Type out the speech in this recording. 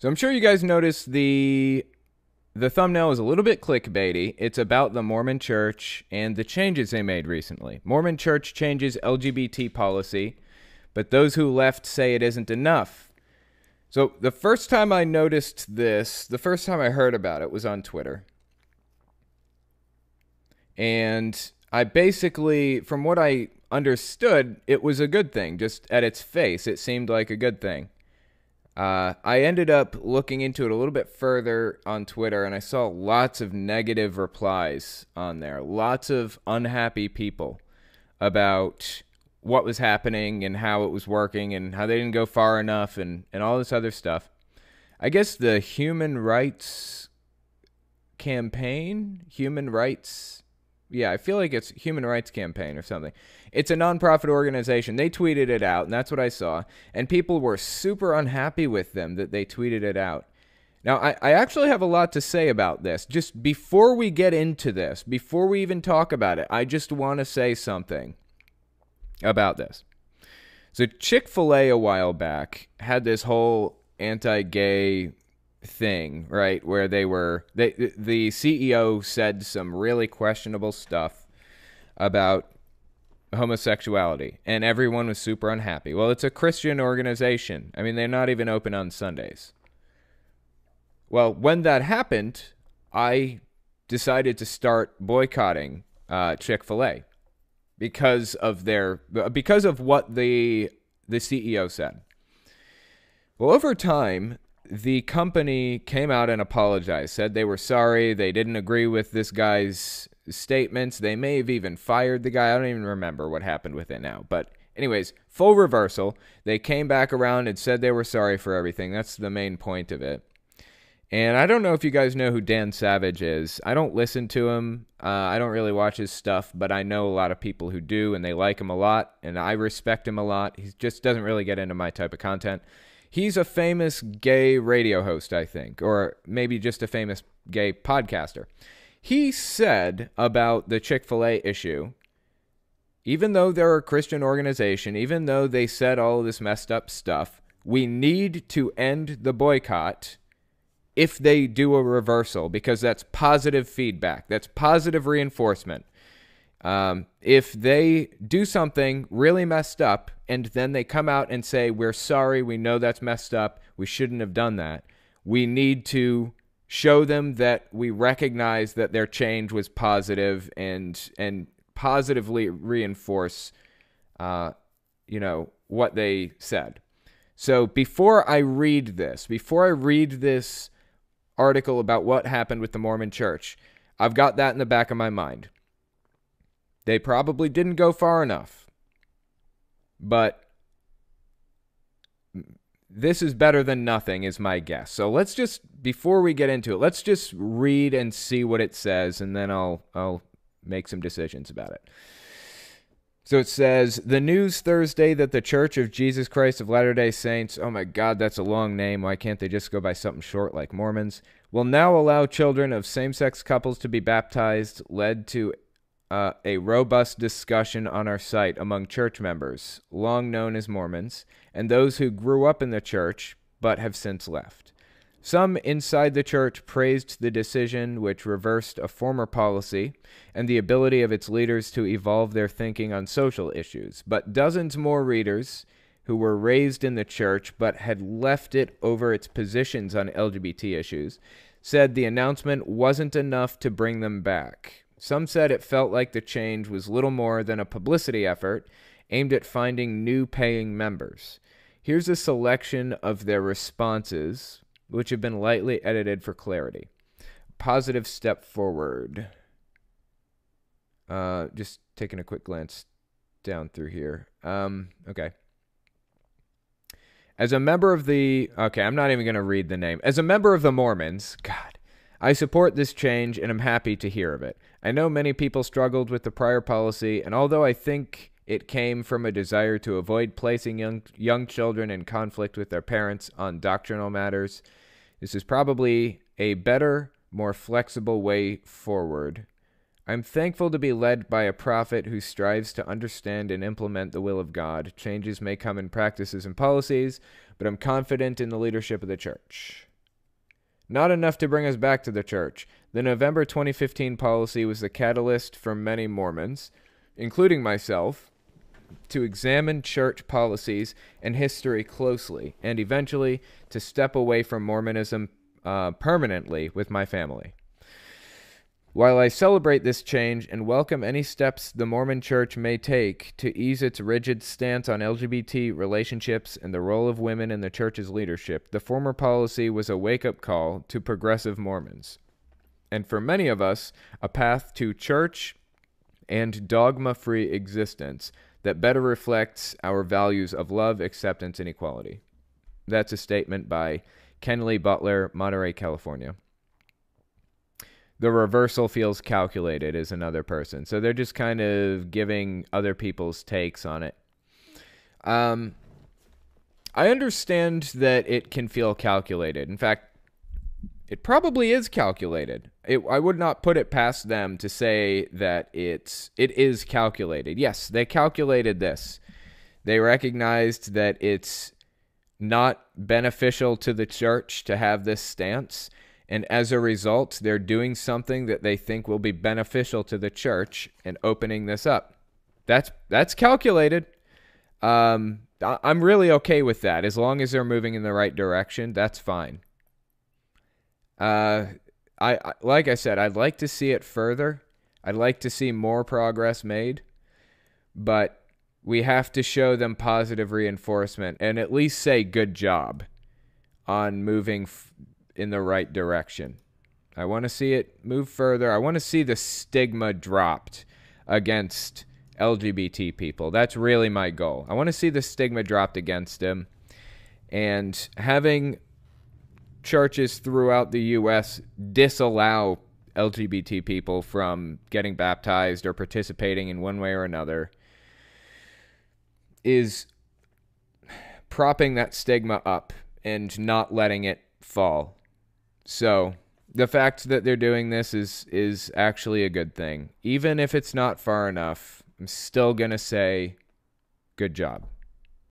So I'm sure you guys noticed the thumbnail is a little bit clickbaity. It's about the Mormon Church and the changes they made recently. Mormon Church changes LGBT policy, but those who left say it isn't enough. So the first time I noticed this, the first time I heard about it was on Twitter. And I basically, from what I understood, it was a good thing. Just at its face, it seemed like a good thing. I ended up looking into it a little bit further on Twitter, and I saw lots of negative replies on there. Lots of unhappy people about what was happening and how it was working and how they didn't go far enough and all this other stuff. I guess the human rights campaign, I feel like it's Human Rights Campaign or something. It's a nonprofit organization. They tweeted it out, and that's what I saw. And people were super unhappy with them that they tweeted it out. Now, I actually have a lot to say about this. Just before we get into this, before we even talk about it, I just want to say something about this. So Chick-fil-A a while back had this whole anti-gay thing, right, where the CEO said some really questionable stuff about homosexuality, and everyone was super unhappy. Well, it's a Christian organization. I mean, they're not even open on Sundays. Well, when that happened, I decided to start boycotting Chick-fil-A because of what the CEO said. Well, over time, the company came out and apologized, said they were sorry, they didn't agree with this guy's statements. They may have even fired the guy. I don't even remember what happened with it now. But anyways, full reversal. They came back around and said they were sorry for everything. That's the main point of it. And I don't know if you guys know who Dan Savage is. I don't listen to him. I don't really watch his stuff, but I know a lot of people who do, and they like him a lot, and I respect him a lot. He just doesn't really get into my type of content. He's a famous gay radio host, I think, or maybe just a famous gay podcaster. He said about the Chick-fil-A issue, even though they're a Christian organization, even though they said all of this messed up stuff, we need to end the boycott if they do a reversal, because that's positive feedback. That's positive reinforcement. If they do something really messed up and then they come out and say, we're sorry, we know that's messed up, we shouldn't have done that, we need to show them that we recognize that their change was positive and positively reinforce, what they said. So before I read this article about what happened with the Mormon Church, I've got that in the back of my mind. They probably didn't go far enough, but this is better than nothing is my guess. So let's just, before we get into it, let's just read and see what it says, and then I'll make some decisions about it. So it says, the news Thursday that the Church of Jesus Christ of Latter-day Saints, oh my God, that's a long name, why can't they just go by something short like Mormons, will now allow children of same-sex couples to be baptized, led to a robust discussion on our site among church members, long known as Mormons, and those who grew up in the church but have since left. Some inside the church praised the decision, which reversed a former policy and the ability of its leaders to evolve their thinking on social issues, but dozens more readers who were raised in the church but had left it over its positions on LGBT issues said the announcement wasn't enough to bring them back. Some said it felt like the change was little more than a publicity effort aimed at finding new paying members. Here's a selection of their responses, which have been lightly edited for clarity. Positive step forward. Just taking a quick glance down through here. Okay. As a member of I'm not even going to read the name. As a member of the Mormons, God, I support this change and am happy to hear of it. I know many people struggled with the prior policy, and although I think it came from a desire to avoid placing young children in conflict with their parents on doctrinal matters, this is probably a better, more flexible way forward. I'm thankful to be led by a prophet who strives to understand and implement the will of God. Changes may come in practices and policies, but I'm confident in the leadership of the church. Not enough to bring us back to the church. The November 2015 policy was the catalyst for many Mormons, including myself, to examine church policies and history closely, and eventually to step away from Mormonism permanently with my family. While I celebrate this change and welcome any steps the Mormon Church may take to ease its rigid stance on LGBT relationships and the role of women in the church's leadership, the former policy was a wake-up call to progressive Mormons, and for many of us, a path to church and dogma-free existence that better reflects our values of love, acceptance, and equality. That's a statement by Kenley Butler, Monterey, California. The reversal feels calculated is another person. So they're just kind of giving other people's takes on it. I understand that it can feel calculated. In fact, it probably is calculated. I would not put it past them to say that it is calculated. Yes, they calculated this. They recognized that it's not beneficial to the church to have this stance. And as a result, they're doing something that they think will be beneficial to the church and opening this up. That's calculated. I'm really okay with that. As long as they're moving in the right direction, that's fine. I like I said, I'd like to see it further. I'd like to see more progress made. But we have to show them positive reinforcement and at least say good job on moving in the right direction. I want to see it move further. I want to see the stigma dropped against LGBT people. That's really my goal. I want to see the stigma dropped against them. And having churches throughout the U.S. disallow LGBT people from getting baptized or participating in one way or another is propping that stigma up and not letting it fall. So the fact that they're doing this is actually a good thing. Even if it's not far enough, I'm still going to say good job.